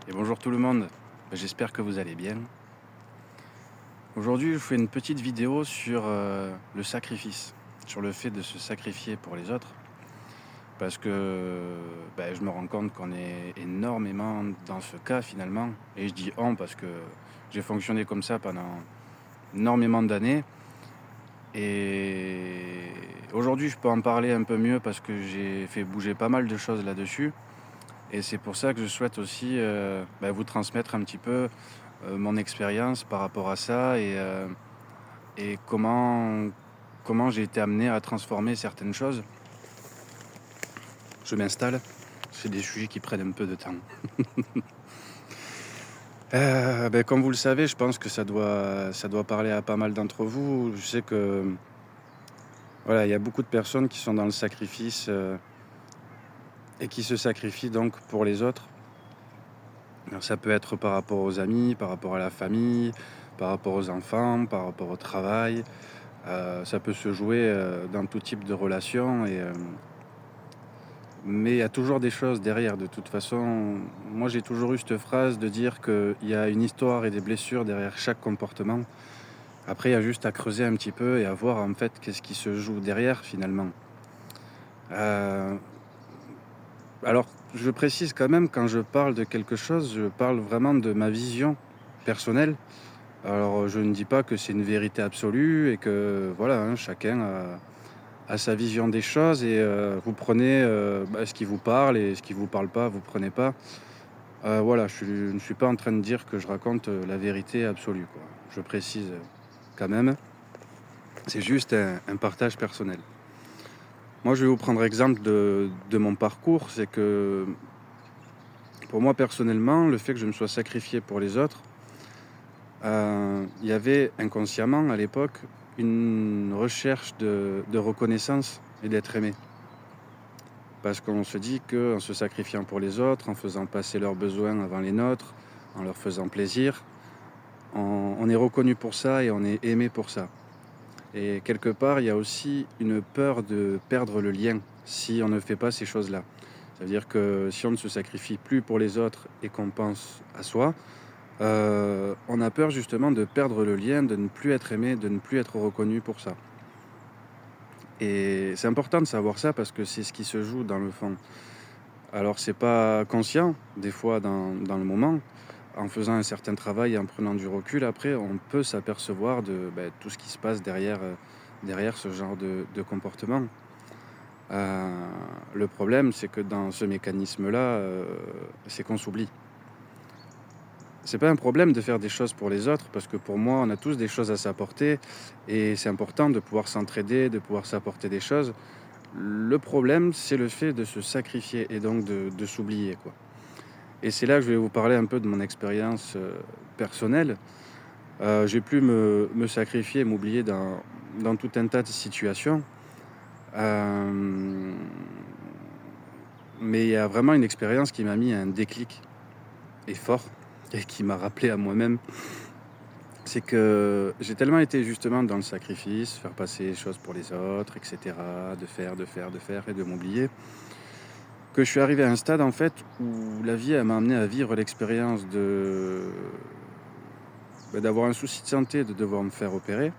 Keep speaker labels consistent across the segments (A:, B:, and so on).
A: Et bonjour tout le monde, j'espère que vous allez bien. Aujourd'hui, je vous fais une petite vidéo sur le sacrifice, sur le fait de se sacrifier pour les autres, parce que je me rends compte qu'on est énormément dans ce cas finalement, et je dis on parce que j'ai fonctionné comme ça pendant énormément d'années, et aujourd'hui je peux en parler un peu mieux parce que j'ai fait bouger pas mal de choses là-dessus, et c'est pour ça que je souhaite aussi vous transmettre un petit peu mon expérience par rapport à ça et comment j'ai été amené à transformer certaines choses. Je m'installe, c'est des sujets qui prennent un peu de temps. Comme vous le savez, je pense que ça doit parler à pas mal d'entre vous. Je sais que voilà, il y a beaucoup de personnes qui sont dans le sacrifice et qui se sacrifient donc pour les autres. Alors, ça peut être par rapport aux amis, par rapport à la famille, par rapport aux enfants, par rapport au travail. Ça peut se jouer dans tout type de relations, mais il y a toujours des choses derrière. De toute façon, moi j'ai toujours eu cette phrase de dire qu'il y a une histoire et des blessures derrière chaque comportement. Après, il y a juste à creuser un petit peu et à voir en fait qu'est-ce qui se joue derrière finalement. Euh, alors, je précise quand même, quand je parle de quelque chose, je parle vraiment de ma vision personnelle. Alors, je ne dis pas que c'est une vérité absolue et que voilà, chacun a sa vision des choses, et vous prenez ce qui vous parle, et ce qui vous parle pas, vous prenez pas. Voilà, je ne suis pas en train de dire que je raconte la vérité absolue, quoi. Je précise quand même, c'est juste un partage personnel. Moi, je vais vous prendre exemple de mon parcours. C'est que pour moi, personnellement, le fait que je me sois sacrifié pour les autres, il y avait inconsciemment à l'époque une recherche de reconnaissance et d'être aimé. Parce qu'on se dit qu'en se sacrifiant pour les autres, en faisant passer leurs besoins avant les nôtres, en leur faisant plaisir, on est reconnu pour ça et on est aimé pour ça. Et quelque part, il y a aussi une peur de perdre le lien si on ne fait pas ces choses-là. Ça veut dire que si on ne se sacrifie plus pour les autres et qu'on pense à soi, on a peur justement de perdre le lien, de ne plus être aimé, de ne plus être reconnu pour ça. Et c'est important de savoir ça parce que c'est ce qui se joue dans le fond. Alors c'est pas conscient, des fois dans le moment. En faisant un certain travail et en prenant du recul, après, on peut s'apercevoir de tout ce qui se passe derrière ce genre de comportement. Le problème, c'est que dans ce mécanisme-là, c'est qu'on s'oublie. C'est pas un problème de faire des choses pour les autres, parce que pour moi, on a tous des choses à s'apporter, et c'est important de pouvoir s'entraider, de pouvoir s'apporter des choses. Le problème, c'est le fait de se sacrifier et donc de s'oublier, quoi. Et c'est là que je vais vous parler un peu de mon expérience personnelle. J'ai pu me sacrifier, m'oublier dans tout un tas de situations. Euh, mais il y a vraiment une expérience qui m'a mis un déclic, et fort, et qui m'a rappelé à moi-même. C'est que j'ai tellement été justement dans le sacrifice, faire passer les choses pour les autres, etc., de faire et de m'oublier, que je suis arrivé à un stade en fait où la vie elle m'a amené à vivre l'expérience d'avoir un souci de santé, de devoir me faire opérer.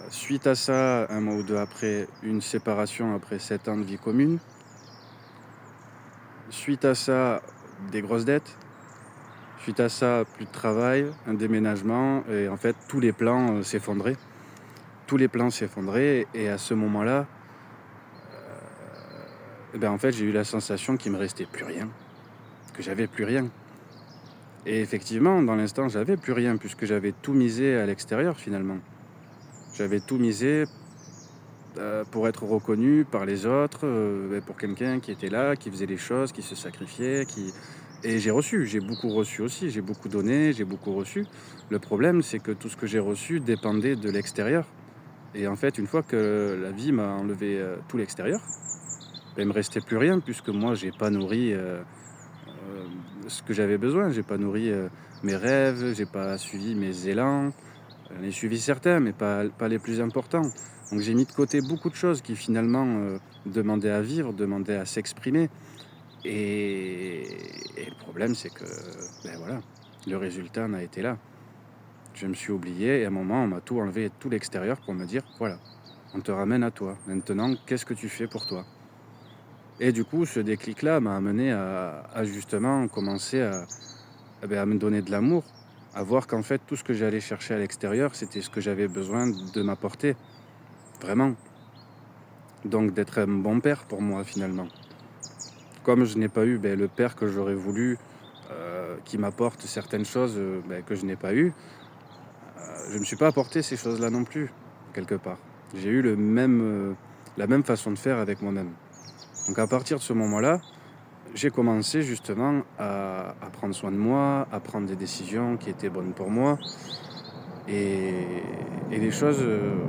A: Suite à ça, un mois ou deux après, une séparation après 7 ans de vie commune. Suite à ça, des grosses dettes. Suite à ça, plus de travail, un déménagement, et en fait tous les plans s'effondraient. Tous les plans s'effondraient, et à ce moment-là, en fait j'ai eu la sensation qu'il me restait plus rien, que j'avais plus rien. Et effectivement, dans l'instant, j'avais plus rien puisque j'avais tout misé à l'extérieur finalement. J'avais tout misé pour être reconnu par les autres, pour quelqu'un qui était là, qui faisait les choses, qui se sacrifiait, Et j'ai beaucoup reçu aussi, j'ai beaucoup donné, j'ai beaucoup reçu. Le problème, c'est que tout ce que j'ai reçu dépendait de l'extérieur. Et en fait, une fois que la vie m'a enlevé tout l'extérieur, il me restait plus rien puisque moi, j'ai pas nourri ce que j'avais besoin. J'ai pas nourri mes rêves, j'ai pas suivi mes élans. J'en ai suivi certains, mais pas les plus importants. Donc j'ai mis de côté beaucoup de choses qui finalement demandaient à vivre, demandaient à s'exprimer. Et Et le problème, c'est que, voilà, le résultat en a été là. Je me suis oublié et à un moment, on m'a tout enlevé, tout l'extérieur pour me dire, voilà, on te ramène à toi. Maintenant, qu'est-ce que tu fais pour toi? Et du coup, ce déclic-là m'a amené à justement commencer à me donner de l'amour, à voir qu'en fait, tout ce que j'allais chercher à l'extérieur, c'était ce que j'avais besoin de m'apporter, vraiment. Donc d'être un bon père pour moi, finalement. Comme je n'ai pas eu le père que j'aurais voulu, qui m'apporte certaines choses que je n'ai pas eues, je ne me suis pas apporté ces choses-là non plus, quelque part. J'ai eu la même façon de faire avec moi-même. Donc à partir de ce moment-là, j'ai commencé justement à prendre soin de moi, à prendre des décisions qui étaient bonnes pour moi. Et les choses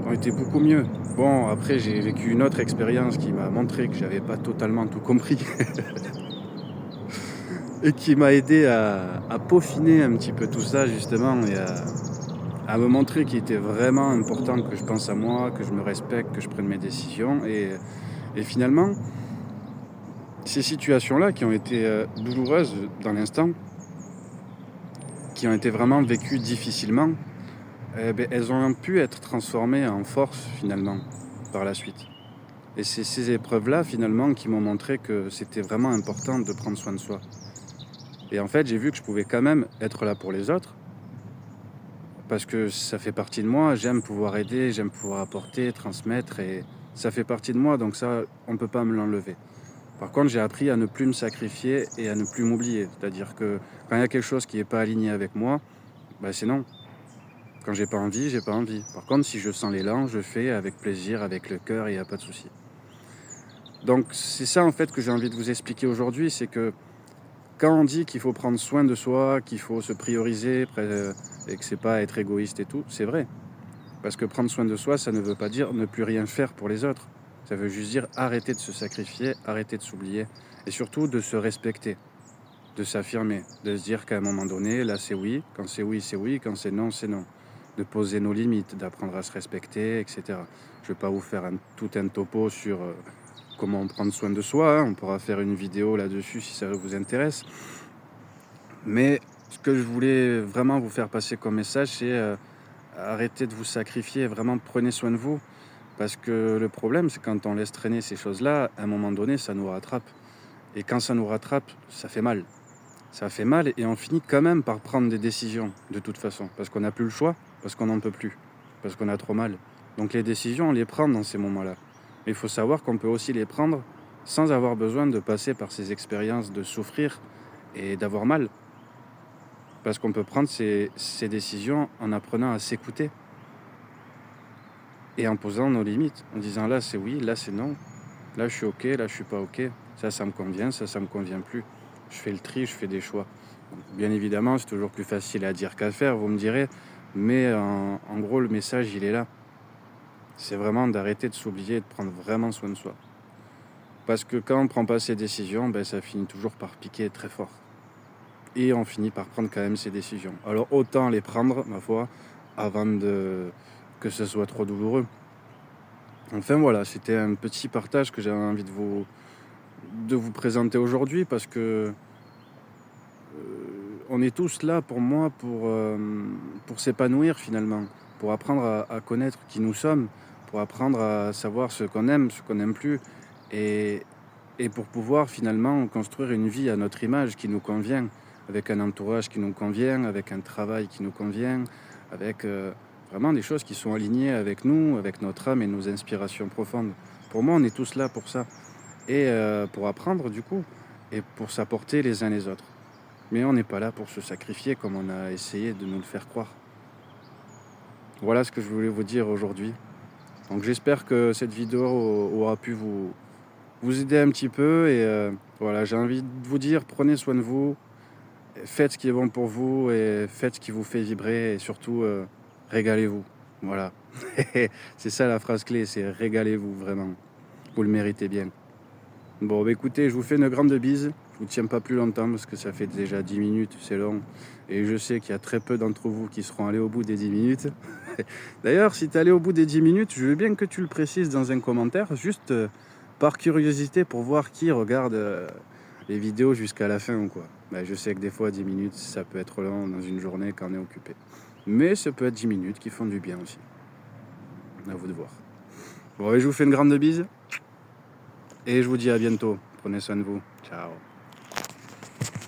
A: ont été beaucoup mieux. Bon, après, j'ai vécu une autre expérience qui m'a montré que j'avais pas totalement tout compris et qui m'a aidé à peaufiner un petit peu tout ça, justement, et à me montrer qu'il était vraiment important que je pense à moi, que je me respecte, que je prenne mes décisions. Et finalement, ces situations-là qui ont été douloureuses dans l'instant, qui ont été vraiment vécues difficilement, elles ont pu être transformées en force finalement par la suite. Et c'est ces épreuves-là finalement qui m'ont montré que c'était vraiment important de prendre soin de soi. Et en fait, j'ai vu que je pouvais quand même être là pour les autres, parce que ça fait partie de moi, j'aime pouvoir aider, j'aime pouvoir apporter, transmettre, et ça fait partie de moi, donc ça, on ne peut pas me l'enlever. Par contre, j'ai appris à ne plus me sacrifier et à ne plus m'oublier. C'est-à-dire que quand il y a quelque chose qui n'est pas aligné avec moi, c'est non. Quand j'ai pas envie, j'ai pas envie. Par contre, si je sens l'élan, je fais avec plaisir, avec le cœur, et il n'y a pas de souci. Donc c'est ça en fait que j'ai envie de vous expliquer aujourd'hui, c'est que quand on dit qu'il faut prendre soin de soi, qu'il faut se prioriser et que c'est pas être égoïste et tout, c'est vrai. Parce que prendre soin de soi, ça ne veut pas dire ne plus rien faire pour les autres. Ça veut juste dire arrêter de se sacrifier, arrêter de s'oublier, et surtout de se respecter, de s'affirmer, de se dire qu'à un moment donné, là c'est oui, quand c'est oui, quand c'est non, de poser nos limites, d'apprendre à se respecter, etc. Je ne vais pas vous faire tout un topo sur comment prendre soin de soi, hein. On pourra faire une vidéo là-dessus si ça vous intéresse. Mais ce que je voulais vraiment vous faire passer comme message, c'est arrêtez de vous sacrifier, vraiment prenez soin de vous. Parce que le problème, c'est quand on laisse traîner ces choses-là, à un moment donné, ça nous rattrape. Et quand ça nous rattrape, ça fait mal. Ça fait mal et on finit quand même par prendre des décisions, de toute façon. Parce qu'on n'a plus le choix, parce qu'on n'en peut plus, parce qu'on a trop mal. Donc les décisions, on les prend dans ces moments-là. Mais il faut savoir qu'on peut aussi les prendre sans avoir besoin de passer par ces expériences de souffrir et d'avoir mal. Parce qu'on peut prendre ces décisions en apprenant à s'écouter. Et en posant nos limites, en disant là c'est oui, là c'est non. Là je suis ok, là je suis pas ok. Ça me convient, ça me convient plus. Je fais le tri, je fais des choix. Bien évidemment, c'est toujours plus facile à dire qu'à faire, vous me direz. Mais en gros, le message, il est là. C'est vraiment d'arrêter de s'oublier et de prendre vraiment soin de soi. Parce que quand on ne prend pas ses décisions, ça finit toujours par piquer très fort. Et on finit par prendre quand même ses décisions. Alors autant les prendre, ma foi, avant que ce soit trop douloureux. Enfin voilà, c'était un petit partage que j'avais envie de vous présenter aujourd'hui, parce que on est tous là pour moi pour s'épanouir finalement, pour apprendre à connaître qui nous sommes, pour apprendre à savoir ce qu'on aime, ce qu'on n'aime plus, et pour pouvoir finalement construire une vie à notre image qui nous convient, avec un entourage qui nous convient, avec un travail qui nous convient, avec vraiment des choses qui sont alignées avec nous, avec notre âme et nos inspirations profondes. Pour moi, on est tous là pour ça, et pour apprendre du coup, et pour s'apporter les uns les autres. Mais on n'est pas là pour se sacrifier comme on a essayé de nous le faire croire. Voilà ce que je voulais vous dire aujourd'hui. Donc j'espère que cette vidéo aura pu vous aider un petit peu. Et voilà, j'ai envie de vous dire, prenez soin de vous, faites ce qui est bon pour vous et faites ce qui vous fait vibrer. Et surtout, régalez-vous. Voilà. C'est ça la phrase clé, c'est régalez-vous vraiment. Vous le méritez bien. Bon, écoutez, je vous fais une grande bise. Je vous tiens pas plus longtemps parce que ça fait déjà 10 minutes, c'est long. Et je sais qu'il y a très peu d'entre vous qui seront allés au bout des 10 minutes. D'ailleurs, si tu es allé au bout des 10 minutes, je veux bien que tu le précises dans un commentaire, juste par curiosité pour voir qui regarde les vidéos jusqu'à la fin, quoi. Bah, je sais que des fois, 10 minutes, ça peut être long dans une journée quand on est occupé. Mais ça peut être 10 minutes qui font du bien aussi. À vous de voir. Bon, et je vous fais une grande bise. Et je vous dis à bientôt. Prenez soin de vous. Ciao.